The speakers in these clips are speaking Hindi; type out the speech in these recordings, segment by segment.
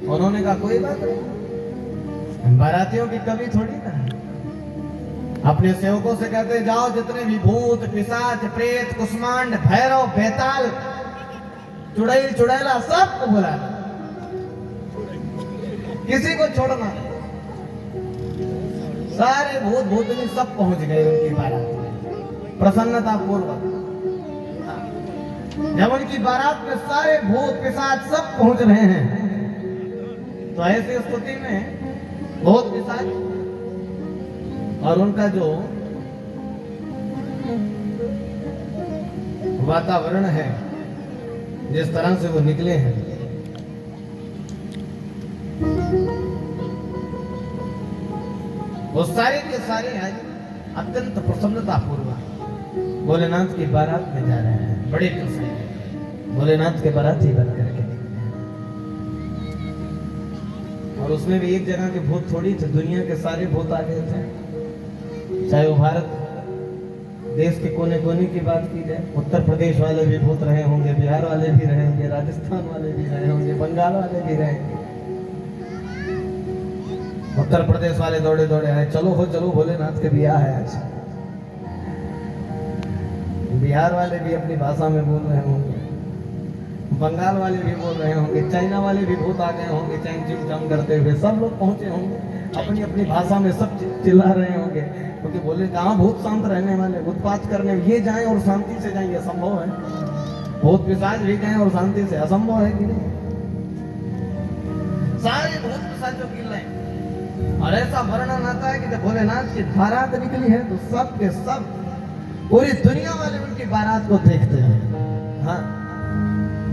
उन्होंने कहा कोई बात नहीं, बारातियों की कमी थोड़ी ना। अपने सेवकों से कहते जाओ जितने भी भूत पिशाच प्रेत कुष्मांड भैरव बेताल चुड़ैल चुड़ैला सबको बुला, किसी को छोड़ना। सारे भूत भूतनी सब पहुंच गए उनकी बारात में प्रसन्नता पूर्वक। जब उनकी बारात में सारे भूत पिशाच सब पहुंच रहे हैं तो ऐसी स्थिति में भूत पिशाच और उनका जो वातावरण है जिस तरह से वो निकले हैं, वो सारे के सारे आज अत्यंत प्रसन्नता पूर्वक भोलेनाथ की बारात में जा रहे हैं। बड़े प्रसन्न भोलेनाथ के बाराती बन करके निकले हैं। और उसमें भी एक जगह के भूत थोड़ी थे, दुनिया के सारे भूत आ गए थे। चाहे वो भारत देश के कोने कोने की बात की जाए, उत्तर प्रदेश वाले भी भूत रहे होंगे, बिहार वाले भी रहे होंगे, राजस्थान वाले भी रहे होंगे, बंगाल वाले भी रहेंगे। उत्तर प्रदेश वाले दौड़े दौड़े आए, चलो हो चलो भोलेनाथ के ब्याह है आज। बिहार वाले भी अपनी भाषा में बोल रहे होंगे, बंगाल वाले भी बोल रहे होंगे, चाइना वाले भी भूत आ गए होंगे चैंग चिम चम करते हुए, सब लोग पहुंचे होंगे अपनी अपनी भाषा में, सब चिल्ला रहे होंगे। क्योंकि बोले कहाँ भूत शांत रहने वाले, उत्पात करने ये जाएं और शांति से जाएं, असंभव है। भूत पिशाच भी गए और शांति से, असंभव है कि नहीं। सारे भूत पिशाचों की लाइन। और ऐसा वर्णन आता है कि जब भोलेनाथ की बारात निकली है तो सब के सब पूरी दुनिया वाले उनकी बारात को देखते हैं। हाँ,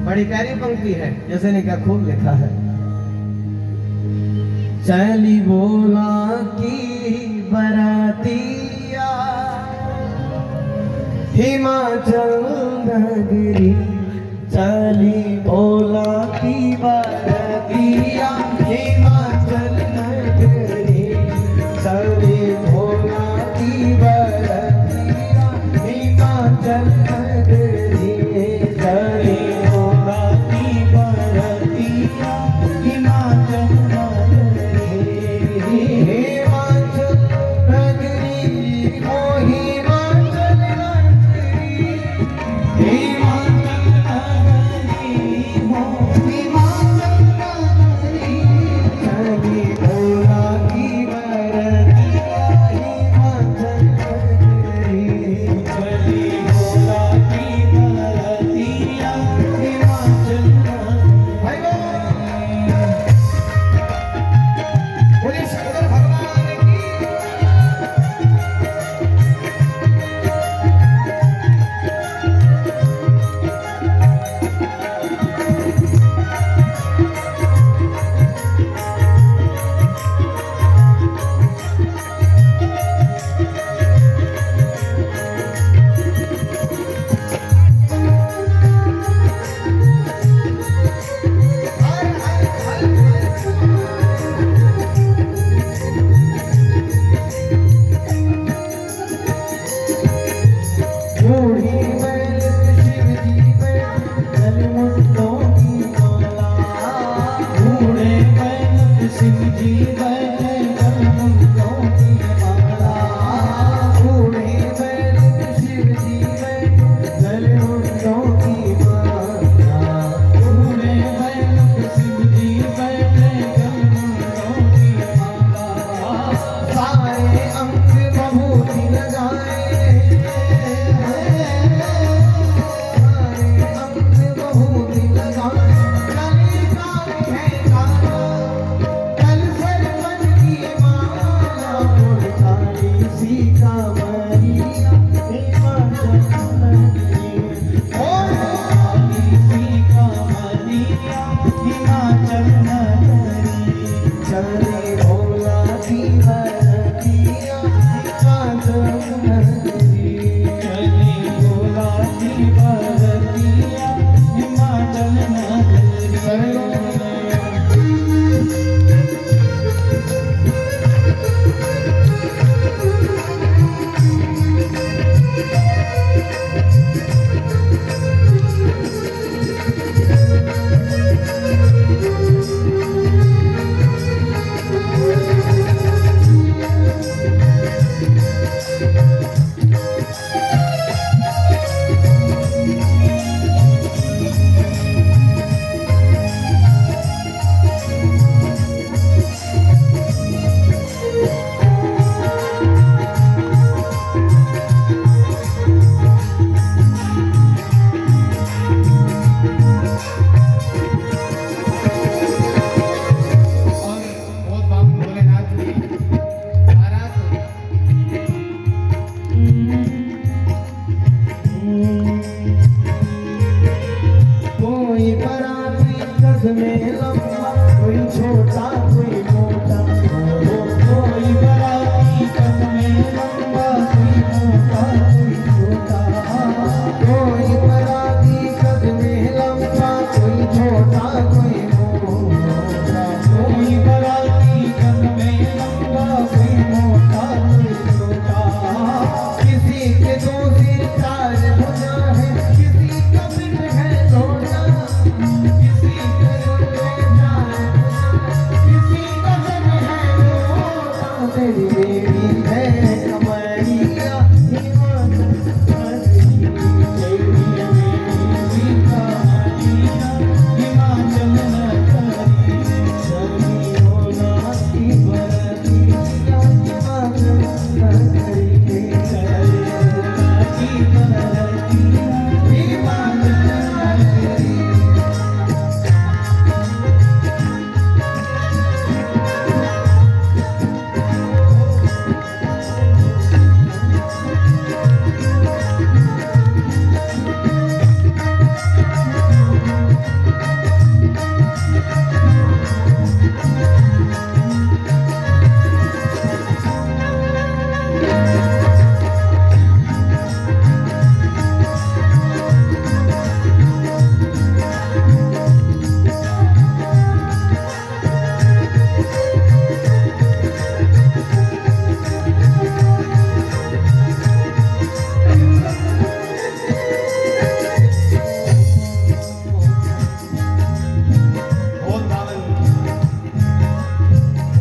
बड़ी प्यारी पंक्ति है, जैसे ने क्या खूब लिखा है, चली भोला की बरातिया हिमाचल नगरी, चली भोला की बरातिया हिमाचल नगरी, चली भोला की बरातिया हिमाचल नगरी, चली भोला की बरातिया हिमाचल छोटा कोई मोटा, कोई बराती कद में लंबा, कोई मोटा कोई छोटा, कोई बराती कद में लंबा, कोई छोटा कोई मोटा, कोई बराती कद में लंबा, कोई मोटा कोई छोटा। किसी के दो सिर चार भुजा है, किसी का सिर है छोटा, किसी के सिर में चार भुजा, किसी का सिर है मोटा। तेरी मेरी है कमरिया हिमाचल नगरी, तेरी मेरी कमरिया हिमाचल नगरी, शर्मी होना की बरतिया हिमाचल नगरी, शर्मी होना की बरतिया हिमाचल नगरी।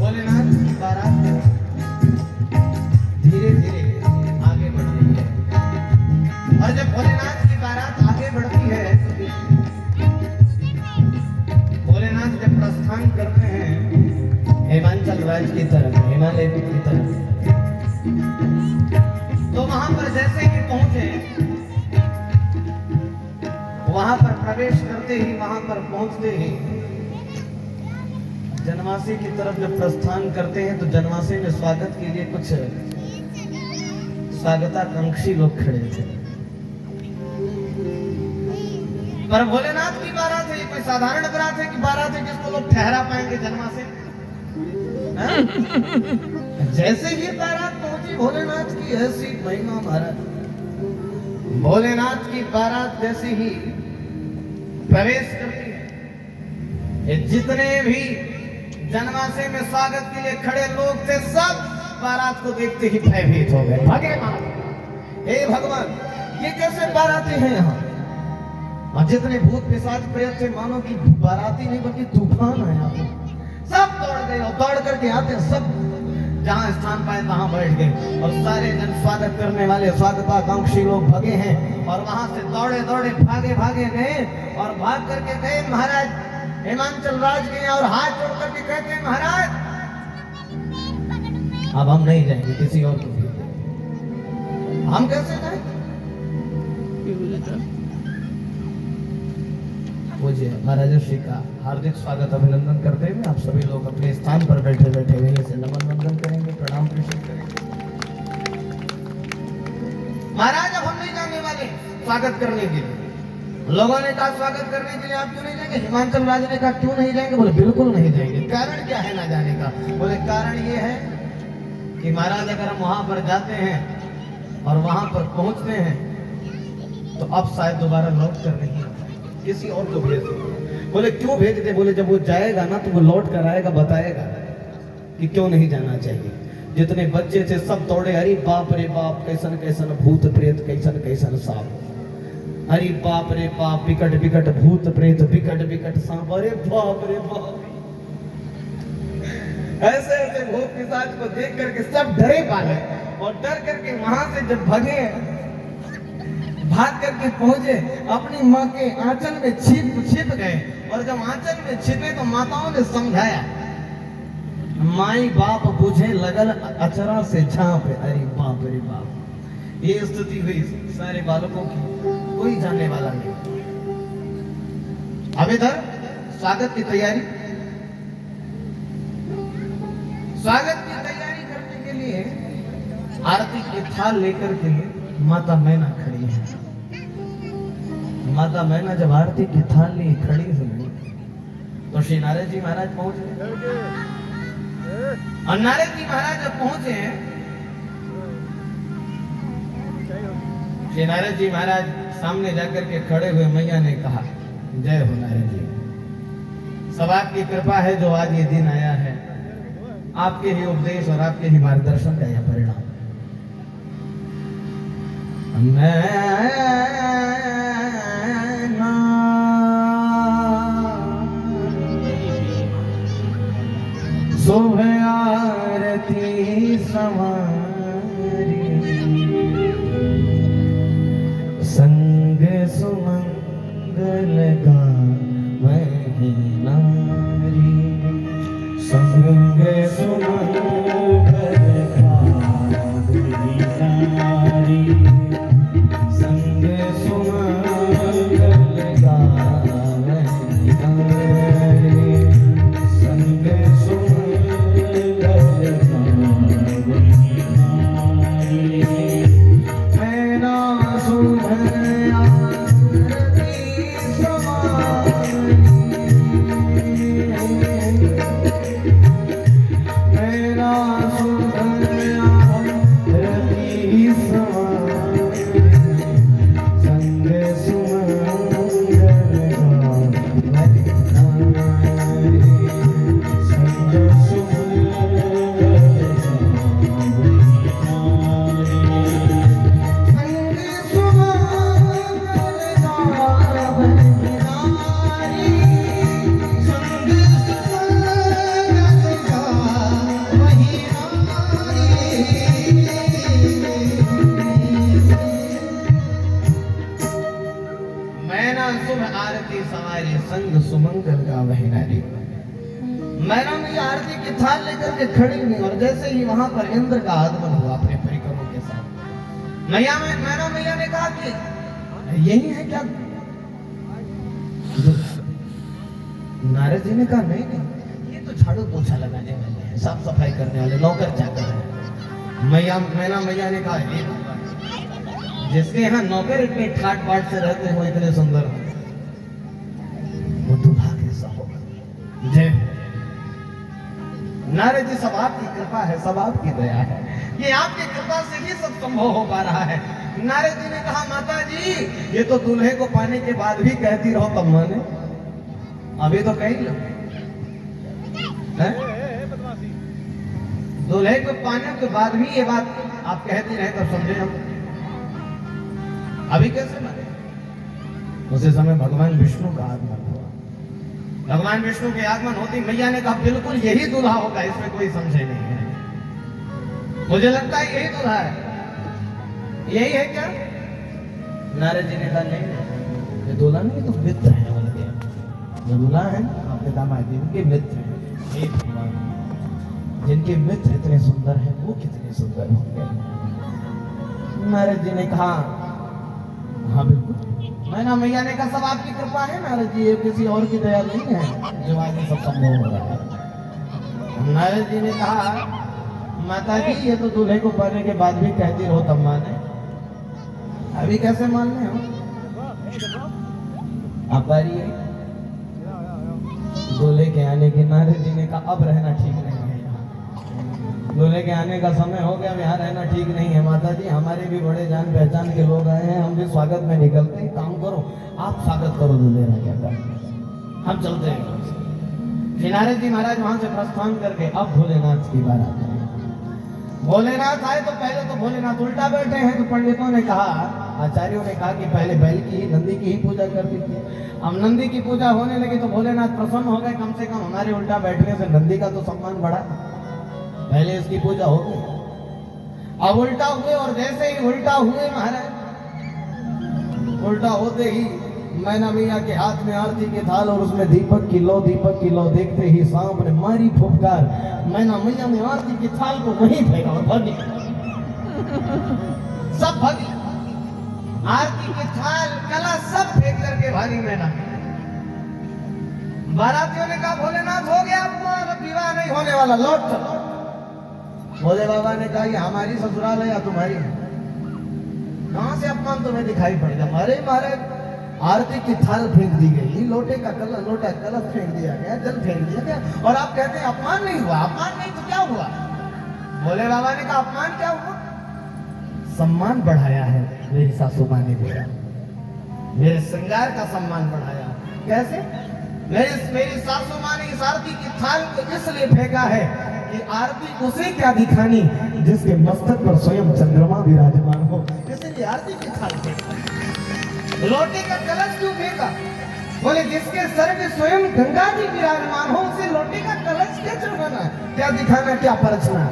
भोलेनाथ की बारात धीरे धीरे आगे बढ़ रही है, और जब भोलेनाथ की बारात आगे बढ़ती है, भोलेनाथ जब प्रस्थान करते हैं हिमाचल राज्य की तरफ, हिमालय की तरफ, तो वहां पर जैसे ही पहुंचे, वहां पर प्रवेश करते ही, वहां पर पहुंचते ही जनवासी की तरफ जब प्रस्थान करते हैं, तो जनवासी में स्वागत के लिए कुछ स्वागताकांक्षी लोग खड़े थे। पर भोलेनाथ की बारात है, ये कोई साधारण बारात है कि बारात है जिसको लोग ठहरा पाएंगे जनवासी? जैसे ही बारात पहुंची, भोलेनाथ की ऐसी महिमा महाराज, भोलेनाथ की बारात जैसे ही प्रवेश करती है, ये जितने भी जनवासे में स्वागत के लिए खड़े लोग थे, सब बारात को देखते ही भयभीत हो गए, भगे मानो। हे भगवान, ये कैसे बाराती हैं यहाँ? और जितने भूत पिशाच प्रेत थे, मानो कि बाराती नहीं बल्कि तूफान है यहाँ पे। सब दौड़ गए, और दौड़ करके आते सब जहाँ स्थान पाए वहां बैठ गए, और सारे जन स्वागत करने वाले स्वागताकांक्षी लोग भगे हैं, और वहां से दौड़े दौड़े भागे भागे गए, और भाग करके गए महाराज हिमाचल राज के, और हाथ जोड़ करके कहते हैं महाराज अब हम नहीं जाएंगे, किसी और को भी। हम कैसे जाएंगे? मुझे महाराज श्री का हार्दिक स्वागत अभिनंदन करते हुए आप सभी लोग अपने स्थान पर बैठे बैठे वहीं से नमन वंदन करेंगे, प्रणाम प्रेषित करेंगे। महाराज अब हम नहीं जाने वाले स्वागत करने के लिए। लोगों ने कहा स्वागत करने के लिए आप क्यों नहीं जाएंगे? हिमाचल राज ने कहा क्यों नहीं जाएंगे? बोले बिल्कुल नहीं जाएंगे। कारण क्या है ना जाने का? बोले कारण ये है कि महाराज अगर हम वहां पर जाते हैं और वहां पर पहुंचते हैं तो अब शायद दोबारा लौट कर नहीं आता, किसी और को भेज दो। बोले क्यों भेज दे? बोले जब वो जाएगा ना तो वो लौट कर आएगा, बताएगा कि क्यों नहीं जाना चाहिए। जितने बच्चे थे सब दौड़े, अरे बाप रे बाप, कैसन कैसन भूत प्रेत, कैसन कैसन सांप, अरे बाप रे बाप, विकट विकट भूत प्रेत, विकट विकट सांप, अरे बाप रे बाप। ऐसे ऐसे भूत पिशाच को देख करके सब डरे पाले, और डर करके वहां से जब भगे, भाग करके पहुंचे, अपनी माँ के आंचल में छिप गए, और जब आंचल में छिपे तो माताओं ने समझाया, माई बाप बुझे लगल अचरा से झांप। अरे बाप रे बाप, ये स्थिति हुई सारे बालकों की, कोई जानने वाला नहीं। अब इधर स्वागत की तैयारी करने के लिए आरती की थाल लेकर के माता मैना खड़ी है। माता मैना जब आरती की थाल लिए खड़ी हुई तो श्री नारद जी महाराज पहुंच गए। और नारद जी महाराज जब पहुंचे, श्री नारद जी महाराज सामने जाकर के खड़े हुए मैया ने कहा, जय हो नारद जी, सब आपकी कृपा है जो आज ये दिन आया है। आपके ही उपदेश और आपके ही मार्गदर्शन का यह परिणाम। मैं सुबह आरती सवारी, संग सुमंगल गावहि नारी, संग सुमंगल गावहि नारी, संग सुमंगल गावहि नारी, संग सुमंगल गावहि नारी। मैना सुधर आरती सवारी, मैना सुधर आरती सवारी, संग सुमंगल गावहि नारी, संग सुमंगल गावहि मैना शुभ आरती सवारी, संग सुमंगल गावहि नारी। मैना में आरती की थाल लेकर के खड़ी हुई, और जैसे ही वहां पर इंद्र का आगमन हुआ अपने परिकरों के साथ, मैना मैया ने कहा कि यही है क्या? नारद जी ने कहा नहीं नहीं, ये तो झाड़ू पोछा लगाने वाले हैं, साफ सफाई करने वाले नौकर चाकर हैं। मैना मैया ने कहा ये जिसके यहाँ नौकर इतने ठाट बाट से रहते हैं वो इतने सुंदर हो, वो दूल्हा कैसा होगा? जय नारद जी, सब आपकी कृपा है, सब आपकी दया है, ये आपकी कृपा से ही सब संभव हो पा रहा है। नारद जी ने कहा, माता जी ये तो दूल्हे को पाने के बाद भी कहती रहो तब माने, अभी तो कही लो। दूल्हे को पाने के बाद भी ये बात आप कहती रहे तब समझे हम, अभी कैसे माने? उसी समय भगवान विष्णु का आगमन हुआ। भगवान विष्णु के आगमन होती मैया ने कहा बिल्कुल यही दूल्हा होगा, इसमें कोई संशय नहीं है। मुझे लगता है यही दूल्हा है। यही है क्या? नारद जी ने कहा नहीं, ये दूल्हा नहीं, तो मित्र है उनके। जो दूल्हा है आपके दामाद जी, उनके मित्र हैं। जिनके मित्र इतने सुंदर हैं वो कितने सुंदर होंगे। नारद जी ने कहा हाँ बिल्कुल। मैना मैया ने कहा सब आपकी कृपा है नारद जी, ये किसी और की दया नहीं है जो आज सब संभव हो रहा है। नारद जी ने कहा माता जी ये तो दूल्हे को पाने के बाद भी कहती रहो तब माने, अभी कैसे मानने हो? आप आ रही है दूल्हे के आने की। नारद जी ने कहा अब रहना ठीक नहीं है, दूल्हे के आने का समय हो गया, यहाँ रहना ठीक नहीं है। माता जी हमारे भी बड़े जान पहचान के लोग आए हैं, हम भी स्वागत में निकलते हैं। काम करो आप स्वागत करो दूल्हे का, क्या कर हम चलते हैं। नारद जी महाराज वहां से प्रस्थान करके अब भोलेनाथ की बात आती है। भोलेनाथ आए तो पहले तो भोलेनाथ उल्टा बैठे हैं, तो पंडितों ने कहा, आचार्यों ने कहा कि पहले बैल की ही नंदी की ही पूजा कर दी थी। अब नंदी की पूजा होने लगी तो भोलेनाथ प्रसन्न हो गए, कम से कम हमारे उल्टा बैठने से नंदी का तो सम्मान बढ़ा, पहले इसकी पूजा हो गई। अब उल्टा हुए, और जैसे ही उल्टा हुए महाराज, उल्टा होते ही मैना मैया के हाथ में आरती के थाल और उसमें दीपक की लो देखते ही सांप ने मारी फुफकार। मैना मैया ने आरती के थाल को वहीं फेंका और भागी, सब भागी। आरती के थाल कला सब फेंक करके भागी मैना। बारातियों ने कहा भोलेनाथ हो गया अपमान, अब विवाह नहीं होने वाला, लौट चलो। भोले बाबा ने कहा ये हमारी ससुराल है या तुम्हारी? कहां से अपमान तुम्हें दिखाई पड़ गया? अरे महाराज आरती की थाल फेंक दी गई, लोटा कलश फेंक दिया गया, जल फेंक दिया गया, और आप कहते हैं अपमान नहीं हुआ। अपमान नहीं तो क्या हुआ? भोले बाबा ने कहा अपमान क्या हुआ? सम्मान बढ़ाया है मेरी सासू माँ ने मेरा, मेरे श्रृंगार का सम्मान बढ़ाया। कैसे? मेरी सासू माँ ने इस आरती की थाल को इसलिए फेंका है कि आरती उसे क्या दिखानी जिसके मस्तक पर स्वयं चंद्रमा विराजमान हो, इसलिए आरती की थाल फेंका। लोटे का कलश क्यों फेंका? बोले जिसके सर में स्वयं गंगा जी विराजमान हो उसे लोटे का कलश क्या चढ़ाना, क्या दिखाना, क्या परचना।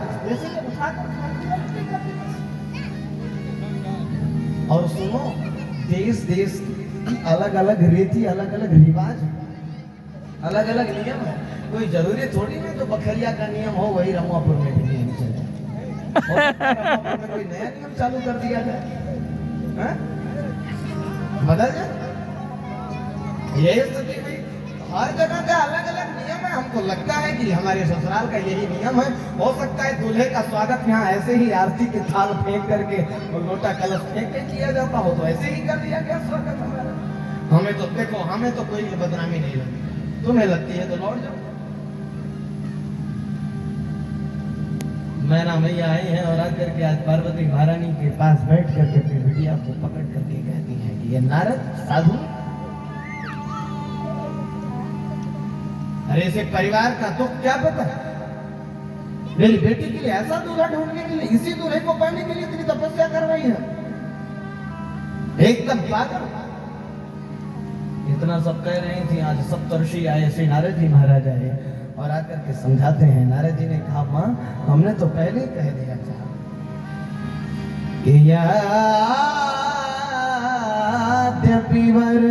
और सुनो, देश देश की अलग अलग रीति, अलग अलग रिवाज, अलग अलग नियम है। कोई जरूरी थोड़ी नहीं तो बखरिया का नियम हो वही रमुआपुर में भी नियम चले, रमुआपुर में कोई नया नियम चालू कर दिया जाए, बदल जाए। यही स्थिति हुई। हर जगह का अलग अलग नियम है। हमको लगता है कि हमारे ससुराल का यही नियम है। हो सकता है दूल्हे का स्वागत यहाँ ऐसे ही आरती की थाल फेंक करके और लोटा कलश फेंक के किया जाता हो, तो ऐसे ही कर दिया गया स्वागत हमारा। हमें तो देखो, हमें तो कोई बदनामी नहीं लगती, तुम्हें लगती है तो लौट जाओ। मैना मैया आई है और आकर के आज पार्वती महारानी के पास बैठ करके अपनी बिटिया को पकड़ करके कहती है कि ये नारद साधु, अरे इसे परिवार का दुख क्या पता? मेरी बेटी के लिए ऐसा दूल्हा ढूंढने के लिए, इसी दूल्हे को पाने के लिए इतनी तपस्या करवाई है, एकदम पागल। इतना सब कह रही थी, आज सप्तर्षि आए, श्री नारद जी महाराज आए और आकर के समझाते हैं। नारद जी ने कहा माँ हमने तो पहले ही कह दिया था कि यद्यपिवर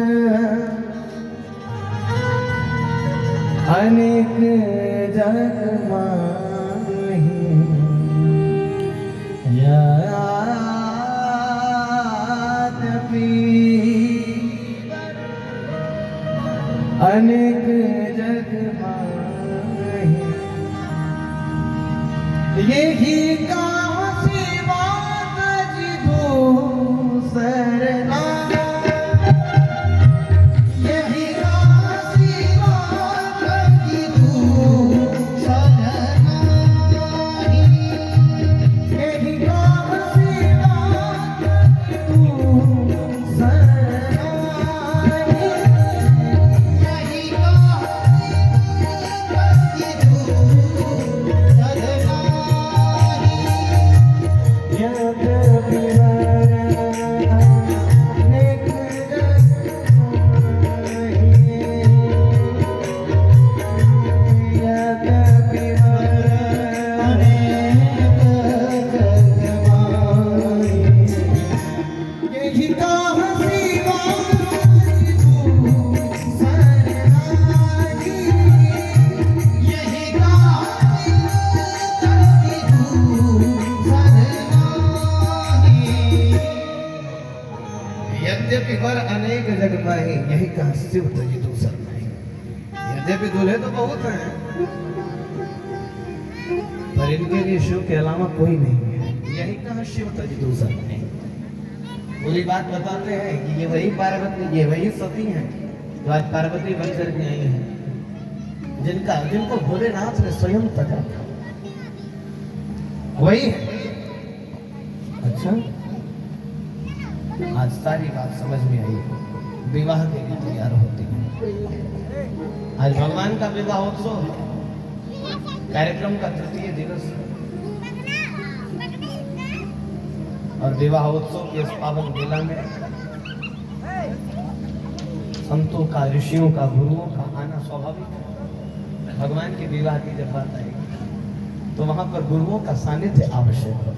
अनेक जग माही, यद्यपि अनेक जग माही, यही काशी बात जी दूसर ना, यही काशी बात जी दूसर नाही, यही काशी बात जी दूसर नाही, यही काशी बात जी यद्यपि वर अनेक जग माही, यही कहा शिव तजी दूसर नहीं। यद्यपि दूल्हे तो बहुत हैं, पर इनके लिए शिव के अलावा कोई नहीं है, यही कहा शिव तजी दूसर नहीं। पूरी बात बताते हैं कि ये वही पार्वती, ये वही सती हैं जो आज पार्वती बन करके आई हैं, जिनको भोलेनाथ ने स्वयं तजा था, वही है। अच्छा, आज सारी बात समझ में आई। विवाह के लिए तैयार होती है। आज भगवान का विवाहोत्सव कार्यक्रम का तृतीय दिवस है और विवाहोत्सव के इस पावन मेला में संतों का, ऋषियों का, गुरुओं का आना स्वाभाविक है। भगवान के विवाह की जब बात आएगी तो वहां पर गुरुओं का सानिध्य आवश्यक है।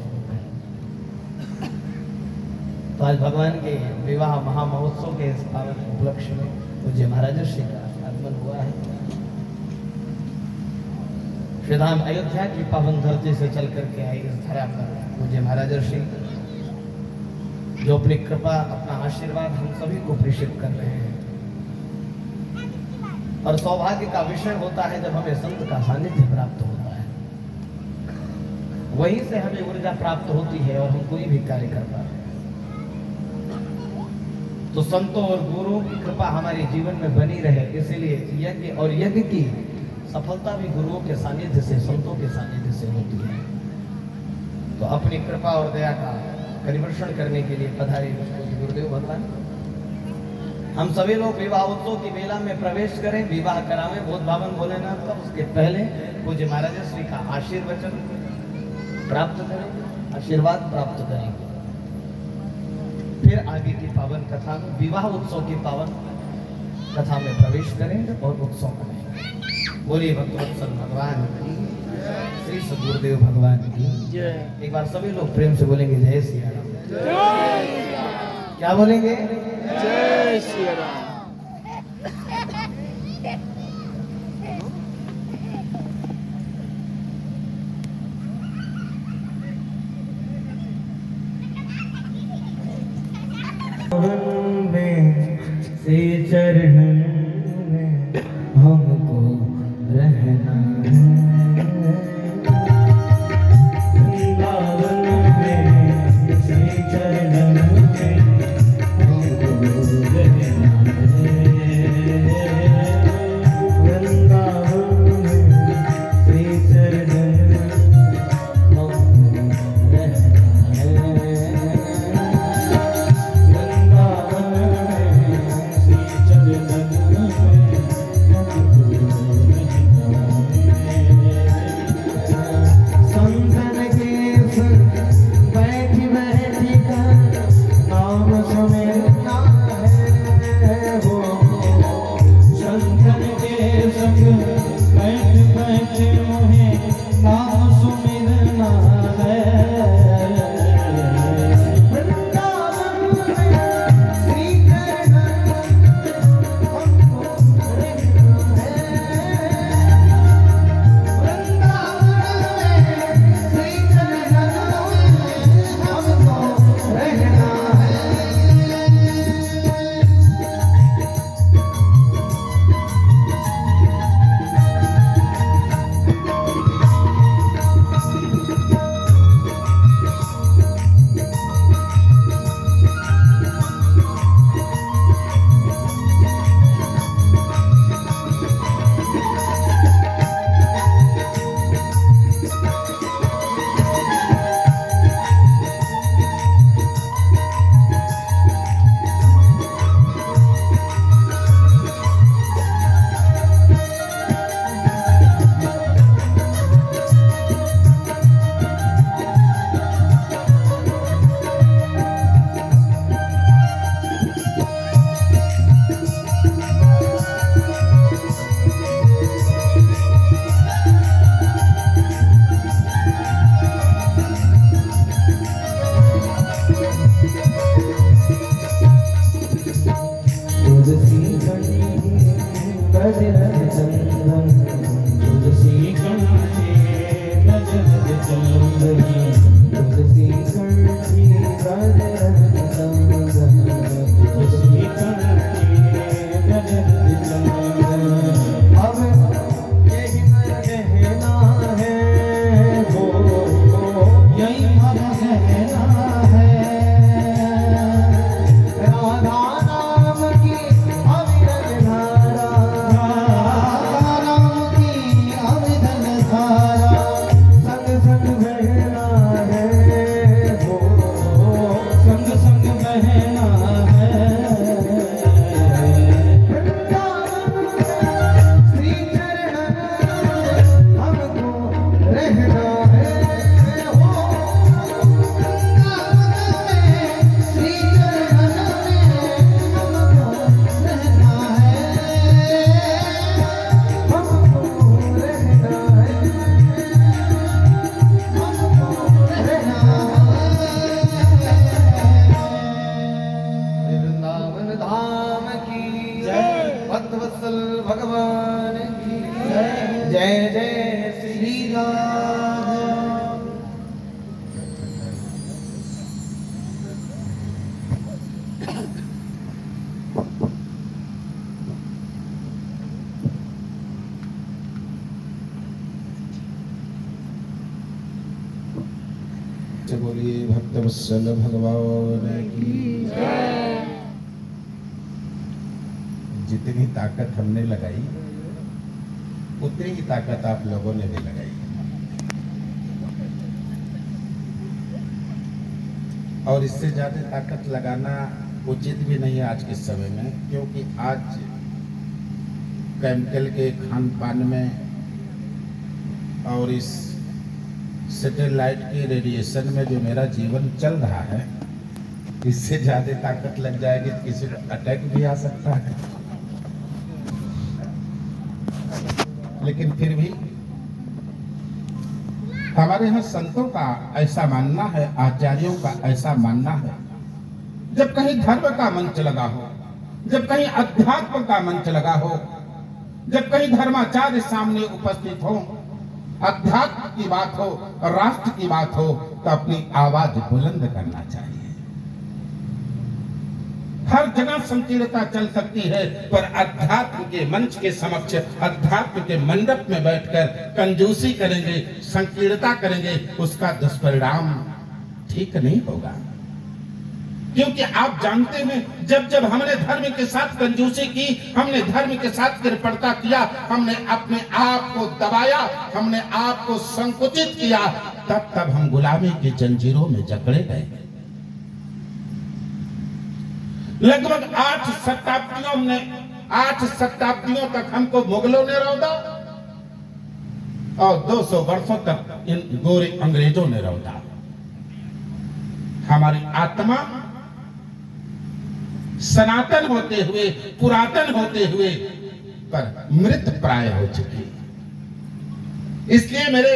तो आज भगवान के विवाह महामहोत्सव के इस पावन उपलक्ष्य में मुझे महाराज श्री का आगमन हुआ है। श्री धाम अयोध्या की पावन धरती से चल करके आई इस धरा पर मुझे महाराज श्री जो अपनी कृपा, अपना आशीर्वाद हम सभी को प्रेषित कर रहे हैं। और सौभाग्य का विषय होता है जब हमें संत का सानिध्य प्राप्त होता है, वहीं से हमें ऊर्जा प्राप्त होती है और हम कोई भी कार्य कर पाते हैं। तो संतों और गुरुओं की कृपा हमारे जीवन में बनी रहे, इसीलिए यज्ञ, और यज्ञ की सफलता भी गुरुओं के सानिध्य से, संतों के सानिध्य से होती है। तो अपनी कृपा और दया का परिवर्षण करने के लिए पधारे गुरुदेव भगवान। हम सभी लोग विवाह उत्सव की बेला में प्रवेश करें, विवाह करावें बोध भावन भोलेनाथ का। उसके पहले पूज्य महाराज श्री का आशीर्वचन प्राप्त करेंगे, आशीर्वाद प्राप्त करेंगे, फिर आगे की पावन कथा में, विवाह उत्सव की पावन कथा में प्रवेश करेंगे और उत्सव मनाएंगे। बोलिए भक्तवत्सल भगवान की, श्री सद्गुरुदेव भगवान की। एक बार सभी लोग प्रेम से बोलेंगे जय श्री राम। क्या बोलेंगे? जय श्री राम। से चरणन में हमको रहना है, वृंदावन में से चरणन में हमको रहना है, वृंदावन में से चरणन में हमको रहना है, बोलिए भक्तवत्सल भगवान की जय। जितनी ताकत हमने लगाई उतनी ही ताकत आप लोगों ने भी लगाई। और इससे ज्यादा ताकत लगाना उचित भी नहीं है आज के समय में, क्योंकि आज केमिकल के खान पान में और इस सैटेलाइट के रेडिएशन में जो मेरा जीवन चल रहा है, इससे ज्यादा ताकत लग जाएगी तो किसी को अटैक भी आ सकता है। लेकिन फिर भी हमारे यहाँ संतों का ऐसा मानना है, आचार्यों का ऐसा मानना है, जब कहीं धर्म का मंच लगा हो, जब कहीं अध्यात्म का मंच लगा हो, जब कहीं धर्माचार्य सामने उपस्थित हो, अध्यात्म की बात हो, राष्ट्र की बात हो, तो अपनी आवाज बुलंद करना चाहिए। हर जगह संकीर्णता चल सकती है, पर अध्यात्म के मंच के समक्ष, अध्यात्म के मंडप में बैठकर कंजूसी करेंगे, संकीर्णता करेंगे, उसका दुष्परिणाम ठीक नहीं होगा। क्योंकि आप जानते हैं, जब जब हमने धर्म के साथ कंजूसी की, हमने धर्म के साथ कृपणता किया, हमने अपने आप को दबाया, हमने आप को संकुचित किया, तब तब हम गुलामी की जंजीरों में जकड़े गए। लगभग 8 शताब्दियों तक हमको मुगलों ने रौंदा और 200 वर्षों तक इन गोरे अंग्रेजों ने रौंदा। हमारी आत्मा सनातन होते हुए, पुरातन होते हुए, पर मृत प्राय हो चुकी। इसलिए मेरे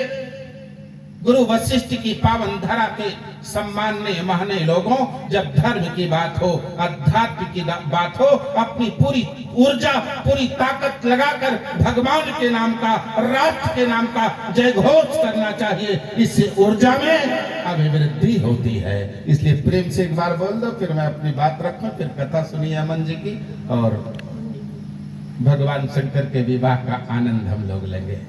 गुरु वशिष्ठ की पावन धरा के सम्माननीय महनीय लोगों, जब धर्म की बात हो, अध्यात्म की बात हो, अपनी पूरी ऊर्जा, पूरी ताकत लगाकर भगवान के नाम का, राष्ट्र के नाम का जय घोष करना चाहिए। इससे ऊर्जा में अभिवृद्धि होती है। इसलिए प्रेम से एक बार बोल दो, फिर मैं अपनी बात रखूं, फिर कथा सुनिए अमन जी की, और भगवान शंकर के विवाह का आनंद हम लोग लेंगे।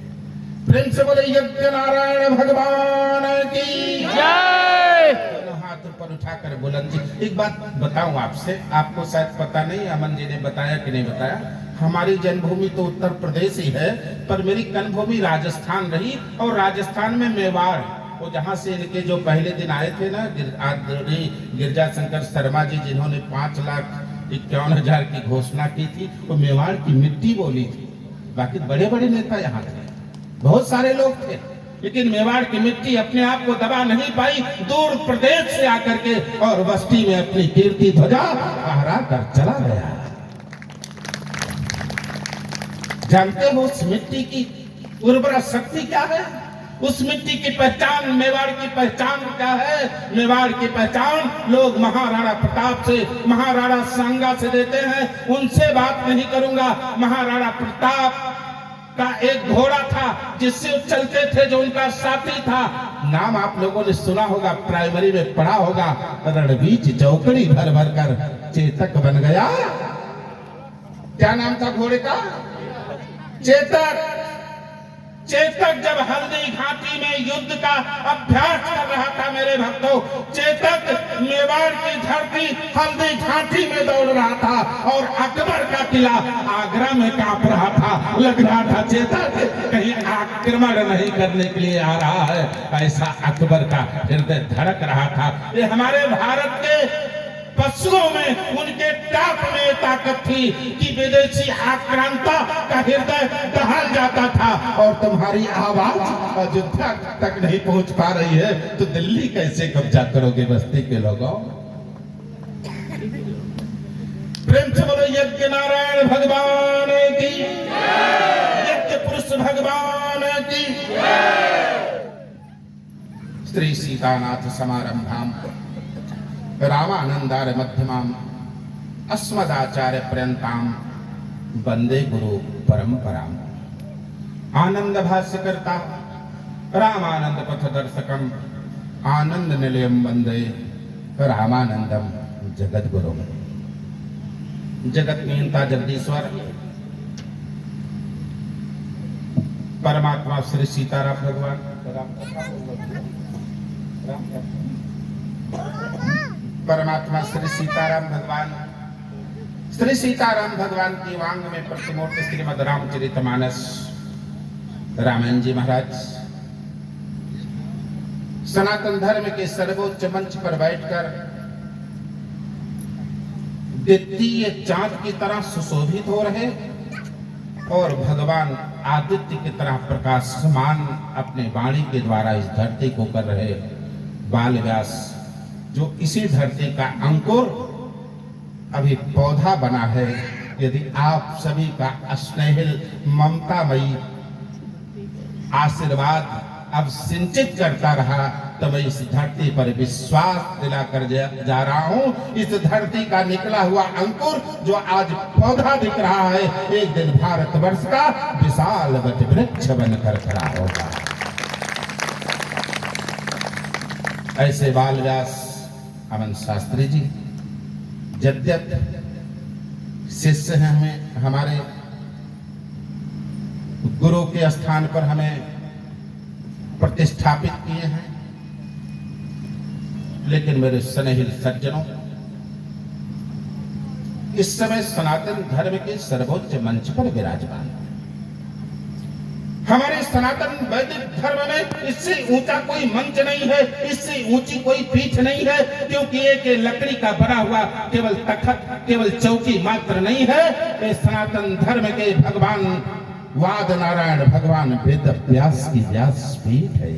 प्रेम से बोले यज्ञ नारायण भगवान की जय। दोनों हाथ ऊपर उठाकर बुलंद जी। एक बात बताऊं आपसे, आपको शायद पता नहीं, अमन जी ने बताया कि नहीं बताया, हमारी जन्मभूमि तो उत्तर प्रदेश ही है, पर मेरी कर्मभूमि राजस्थान रही, और राजस्थान में मेवाड़, वो जहाँ से इनके जो पहले दिन आए थे ना, गिरजा शंकर शर्मा जी, जिन्होंने 5,51,000 की घोषणा की थी, वो मेवाड़ की मिट्टी बोली थी। बाकी बड़े बड़े नेता यहाँ थे, बहुत सारे लोग थे, लेकिन मेवाड़ की मिट्टी अपने आप को दबा नहीं पाई। दूर प्रदेश से आकर के और बस्ती में अपनी कीर्ति ध्वजा फहरा कर चला गया। जानते हो उस मिट्टी की उर्वरा शक्ति क्या है? उस मिट्टी की पहचान, मेवाड़ की पहचान क्या है? मेवाड़ की पहचान लोग महाराणा प्रताप से, महाराणा सांगा से देते हैं। उनसे बात नहीं करूंगा। महाराणा प्रताप का एक घोड़ा था जिससे चलते थे, जो उनका साथी था, नाम आप लोगों ने सुना होगा, प्राइमरी में पढ़ा होगा, रणबीच चौकड़ी भर भर कर चेतक बन गया। क्या नाम था घोड़े का? चेतक। चेतक जब हल्दी घाटी में युद्ध का अभ्यास कर रहा था मेरे भक्तों, चेतक मेवाड़ की धरती हल्दी घाटी में दौड़ रहा था, और अकबर का किला आगरा में कांप रहा था। लग रहा था चेतक कहीं आक्रमण नहीं करने के लिए आ रहा है, ऐसा अकबर का हृदय धड़क रहा था। ये हमारे भारत के पशुओं में, उनके टाप में ताकत थी कि विदेशी आक्रांता का हृदय दहल जाता था। और तुम्हारी आवाज अयोध्या तक नहीं पहुंच पा रही है, तो दिल्ली कैसे कब्जा करोगे बस्ती के लोगों? प्रेम से बोलो यज्ञ नारायण भगवान की, यज्ञ पुरुष भगवान की। श्री सीतानाथ समारंभाम रामानंदार मध्यमाम अस्मदाचार्य पर्यंताम वंदे गुरु परंपराम। आनंद भाष्य करता रामानंद पथ दर्शकम आनंद निलयम वंदे रामानंदम जगत गुरु। जगत नियंता जगदीश्वर परमात्मा श्री सीताराम भगवान परमात्मा श्री सीताराम भगवान श्री सीताराम भगवान की वांग में प्रतिमूर्ति श्रीमद रामचरितमानस रामायण जी महाराज सनातन धर्म के सर्वोच्च मंच पर बैठकर द्वितीय चांद की तरह सुशोभित हो रहे और भगवान आदित्य की तरह प्रकाशमान अपने वाणी के द्वारा इस धरती को कर रहे बाल व्यास, जो इसी धरती का अंकुर अभी पौधा बना है। यदि आप सभी का स्नेहिल ममतामयी आशीर्वाद अब सिंचित करता रहा तो मैं इस धरती पर विश्वास दिलाकर जा रहा हूं। इस धरती का निकला हुआ अंकुर जो आज पौधा दिख रहा है, एक दिन भारतवर्ष का विशाल वट वृक्ष बनकर खड़ा होगा। ऐसे बाल व्यास अमन शास्त्री जी यद्यप शिष्य हैं, हमें हमारे गुरु के स्थान पर हमें प्रतिष्ठापित किए हैं, लेकिन मेरे स्नेहिल सज्जनों, इस समय सनातन धर्म के सर्वोच्च मंच पर विराजमान हमारे सनातन वैदिक धर्म में इससे ऊंचा कोई मंच नहीं है, इससे ऊंची कोई पीठ नहीं है, क्योंकि एक लकड़ी का बना हुआ केवल तखत, केवल चौकी मात्र नहीं है। ये सनातन धर्म के भगवान वाद नारायण भगवान वेद व्यास की व्यास पीठ है।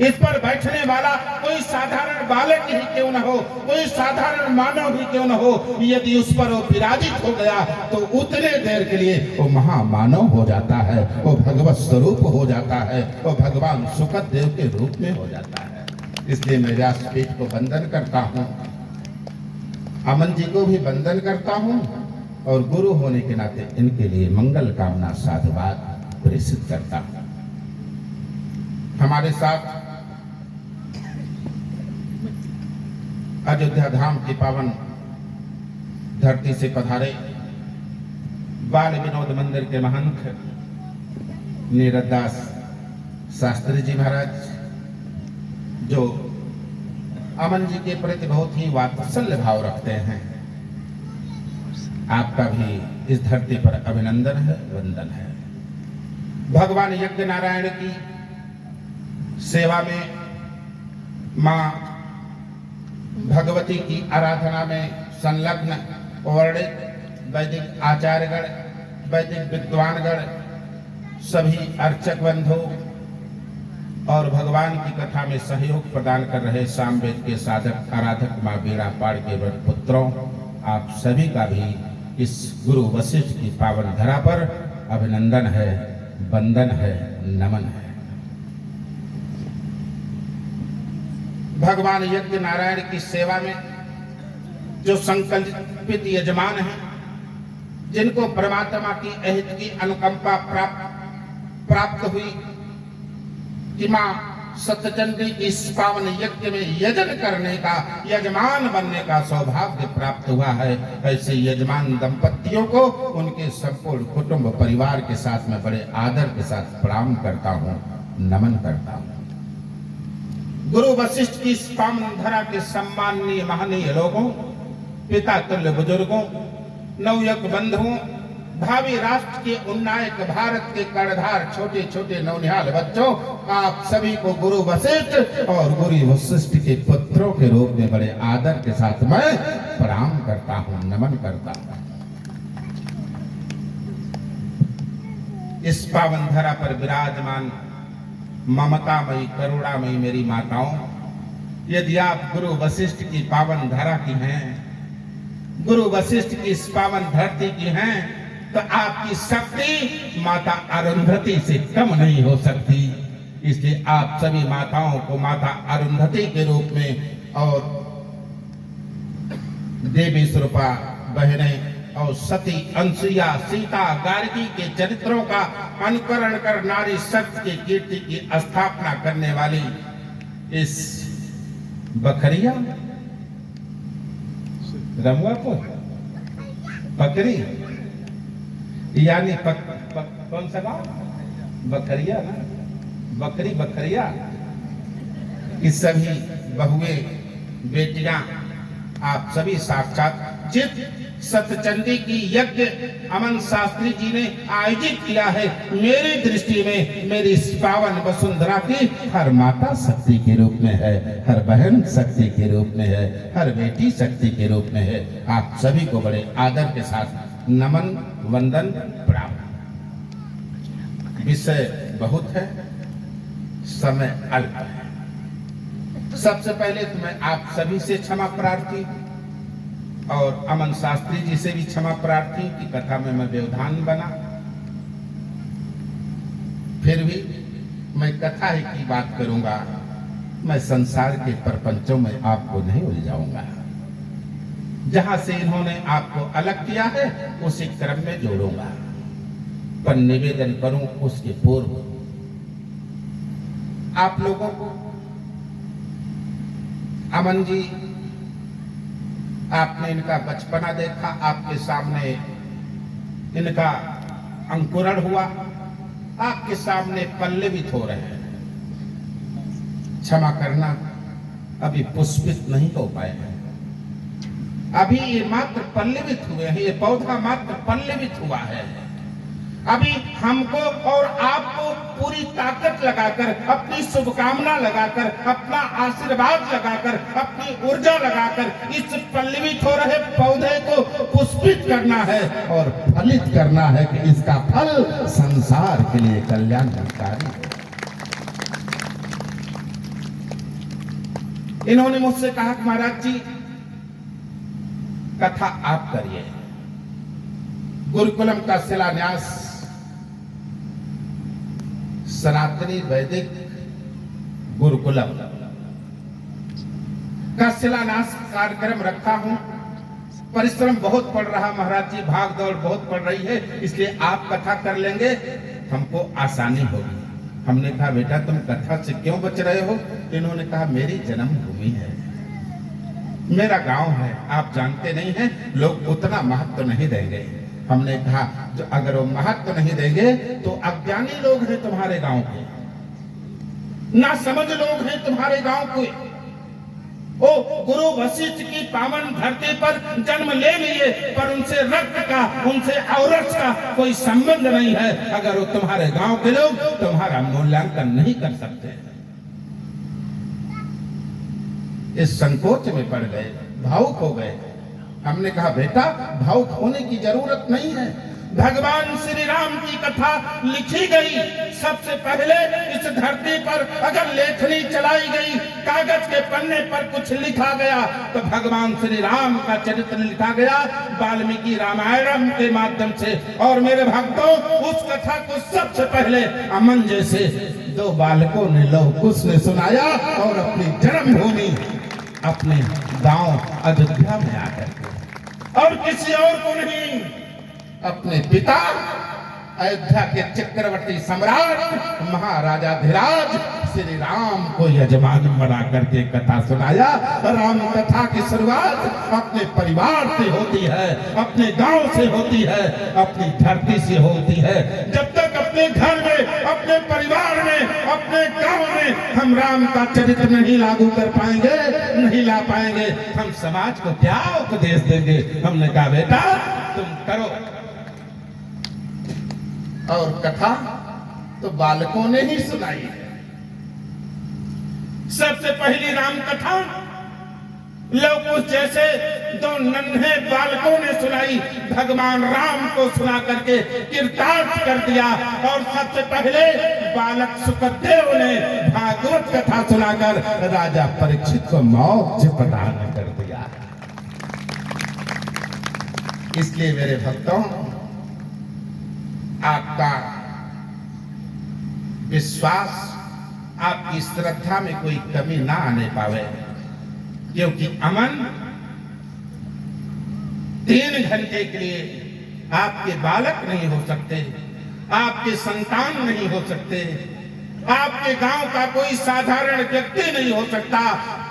इस पर बैठने वाला कोई साधारण बालक ही क्यों न हो, कोई साधारण मानव ही क्यों न हो, यदि उस पर वो विराजित हो गया तो उतने देर के लिए वो महामानव हो जाता है, वो भगवत स्वरूप हो जाता है, वो भगवान सुखद देव के रूप में हो जाता है। इसलिए मैं व्यासपीठ को वंदन करता हूँ, अमन जी को भी वंदन करता हूँ और गुरु होने के नाते इनके लिए मंगल कामना साधुवाद प्रेषित करता हूँ। हमारे साथ अयोध्या धाम की पावन धरती से पधारे बाल विनोद मंदिर के महंत नीरदास शास्त्री जी महाराज, जो अमन जी के प्रति बहुत ही वात्सल्य भाव रखते हैं। आपका भी इस धरती पर अभिनंदन है, वंदन है। भगवान यज्ञ नारायण की सेवा में, मां भगवती की आराधना में संलग्न वर्णित वैदिक आचार्यगण, वैदिक विद्वानगण, सभी अर्चक बंधु और भगवान की कथा में सहयोग प्रदान कर रहे सामवेद के साधक आराधक मां बीड़ा पाड़ के पुत्रों, आप सभी का भी इस गुरु वशिष्ठ की पावन धरा पर अभिनंदन है, वंदन है, नमन है। भगवान यज्ञ नारायण की सेवा में जो संकल्पित यजमान हैं, जिनको परमात्मा की अहित की अनुकंपा प्राप्त हुई कि मां सत्यचंडी की इस पावन यज्ञ में यजन करने का, यजमान बनने का सौभाग्य प्राप्त हुआ है, ऐसे यजमान दंपतियों को उनके संपूर्ण कुटुंब परिवार के साथ में बड़े आदर के साथ प्रणाम करता हूँ, नमन करता हूँ। गुरु वशिष्ठ की इस पावन धरा के सम्माननीय महनीय लोगों, पिता तुल्य बुजुर्गों, नवयुवक बंधुओं, भावी राष्ट्र के उन्नायक, भारत के कर्णधार छोटे छोटे नौनिहाल बच्चों, आप सभी को गुरु वशिष्ठ और गुरु वशिष्ठ के पुत्रों के रूप में बड़े आदर के साथ मैं प्रणाम करता हूँ, नमन करता हूँ। इस पावन धरा पर विराजमान ममतामयी करुणामयी मेरी माताओं, यदि आप गुरु वशिष्ठ की पावन धरा की हैं, गुरु वशिष्ठ की इस पावन धरती की हैं, तो आपकी शक्ति माता अरुंधति से कम नहीं हो सकती। इसलिए आप सभी माताओं को माता अरुंधति के रूप में और देवी स्वरूपा बहनें और सती, अनसुईया, सीता, गार्गी के चरित्रों का अनुकरण कर नारी शक्ति की कीर्ति की स्थापना करने वाली इस बकरिया रमुआपुर बकरी यानी कौन सा गाँव? बकरिया ना, बकरी बकरिया की सभी बहुएं, बेटियां, आप सभी साक्षात जित सतचंडी की यज्ञ अमन शास्त्री जी ने आयोजित किया है, मेरी दृष्टि में मेरी इस पावन वसुंधरा की हर माता शक्ति के रूप में है, हर बहन शक्ति के रूप में है, हर बेटी शक्ति के रूप में है। आप सभी को बड़े आदर के साथ नमन वंदन प्रणाम। विषय बहुत है, समय अल्प है। सबसे पहले तो मैं आप सभी से क्षमा प्रार्थी और अमन शास्त्री जी से भी क्षमा प्रार्थी कि कथा में मैं व्यवधान बना। फिर भी मैं कथा ही की बात करूंगा, मैं संसार के प्रपंचों में आपको नहीं उलझाऊंगा। जहां से इन्होंने आपको अलग किया है उसी क्रम में जोड़ूंगा, पर निवेदन करूं उसके पूर्व आप लोगों को अमन जी, आपने इनका बचपना देखा, आपके सामने इनका अंकुरण हुआ, आपके सामने पल्लवित हो रहे हैं। क्षमा करना, अभी पुष्पित नहीं हो पाए हैं, अभी ये मात्र पल्लवित हुए हैं, ये पौधा मात्र पल्लवित हुआ है। अभी हमको और आपको पूरी ताकत लगाकर, अपनी शुभकामना लगाकर, अपना आशीर्वाद लगाकर, अपनी ऊर्जा लगाकर इस पल्लवित हो रहे पौधे को पुष्पित करना है और फलित करना है कि इसका फल संसार के लिए कल्याणकारी हो। इन्होंने मुझसे कहा कि महाराज जी कथा आप करिए। गुरुकुलम का शिलान्यास सनातनी वैदिक गुरुकुलम का शिलान्यास कार्यक्रम रखा हूं। परिश्रम बहुत पड़ रहा महाराज जी, भाग दौड़ बहुत पड़ रही है, इसलिए आप कथा कर लेंगे, हमको आसानी होगी। हमने कहा बेटा तुम कथा से क्यों बच रहे हो? इन्होंने कहा मेरी जन्मभूमि है, मेरा गांव है, आप जानते नहीं हैं, लोग उतना महत्व नहीं देंगे। हमने कहा जो अगर वो महत्व नहीं देंगे तो अज्ञानी लोग हैं तुम्हारे गांव के, ना समझ लोग हैं तुम्हारे गांव के। ओ गुरु वशिष्ठ की पावन धरती पर जन्म ले लिए, पर उनसे रक्त का, उनसे औरत का कोई संबंध नहीं है। अगर वो तुम्हारे गांव के लोग तुम्हारा मूल्यांकन नहीं कर सकते, इस संकोच में पड़ गए, भावुक हो गए। हमने कहा बेटा भावुक होने की जरूरत नहीं है, भगवान श्री राम की कथा लिखी गई। सबसे पहले इस धरती पर अगर लेखनी चलाई गई, कागज के पन्ने पर कुछ लिखा गया तो भगवान श्री राम का चरित्र लिखा गया वाल्मीकि रामायण के माध्यम से। और मेरे भक्तों, उस कथा को सबसे पहले अमन जैसे दो बालकों ने लौह कुश ने सुनाया और अपनी जन्मभूमि, अपने गांव अयोध्या में आकर, और किसी और को नहीं, अपने पिता अयोध्या के चक्रवर्ती सम्राट महाराजाधिराज श्री राम को यजमान बना करके कथा सुनाया। राम कथा की शुरुआत अपने परिवार से होती है, अपने गांव से होती है, अपनी धरती से होती है। जब तक अपने घर में, अपने परिवार में, अपने गांव में हम राम का चरित्र नहीं लागू कर पाएंगे, नहीं ला पाएंगे, हम समाज को क्या उपदेश देंगे? हमने कहा बेटा तुम करो। और कथा तो बालकों ने ही सुनाई है। सबसे पहली राम कथा लवकुश जैसे दो नन्हे बालकों ने सुनाई, भगवान राम को सुना करके कृतार्थ कर दिया। और सबसे पहले बालक सुखदेव ने भागवत कथा सुनाकर राजा परीक्षित को मोक्ष प्रदान कर दिया। इसलिए मेरे भक्तों, आपका विश्वास, आपकी श्रद्धा में कोई कमी ना आने पावे, क्योंकि अमन 3 घंटे के लिए आपके बालक नहीं हो सकते, आपके संतान नहीं हो सकते, आपके गांव का कोई साधारण व्यक्ति नहीं हो सकता।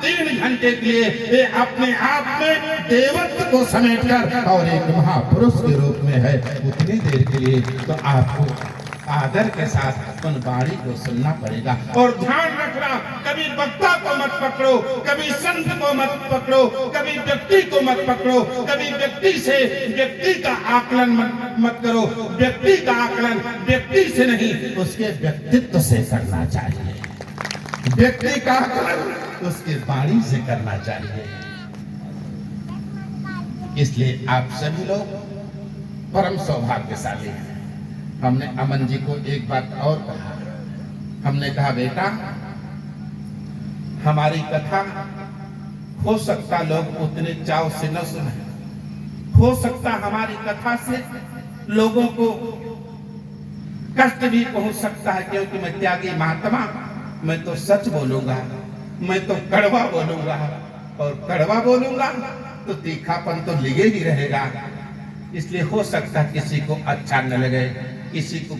3 घंटे के लिए ये अपने आप में देवत्व को समेटकर और एक महापुरुष के रूप में है, उतनी देर के लिए तो आपको आदर के साथ उन वाणी को सुनना पड़ेगा। और ध्यान रखना, कभी कभी वक्ता को मत पकड़ो, कभी संत को मत पकड़ो, कभी व्यक्ति को मत पकड़ो, कभी व्यक्ति का आकलन मत करो। व्यक्ति का आकलन व्यक्ति से नहीं, उसके व्यक्तित्व से करना चाहिए। व्यक्ति का आकलन उसके वाणी से करना चाहिए। इसलिए आप सभी लोग परम सौभाग्यशाली हैं। हमने अमन जी को एक बात और कहा, हमने कहा बेटा हमारी कथा हो सकता लोग उतने चाव से न सुने, हो सकता हमारी कथा से लोगों को कष्ट भी पहुंच सकता है, क्योंकि मैं त्यागी महात्मा, मैं तो सच बोलूंगा, मैं तो कड़वा बोलूंगा, और कड़वा बोलूंगा तो तीखापन तो लगे ही रहेगा। इसलिए हो सकता किसी को अच्छा न लगे, किसी को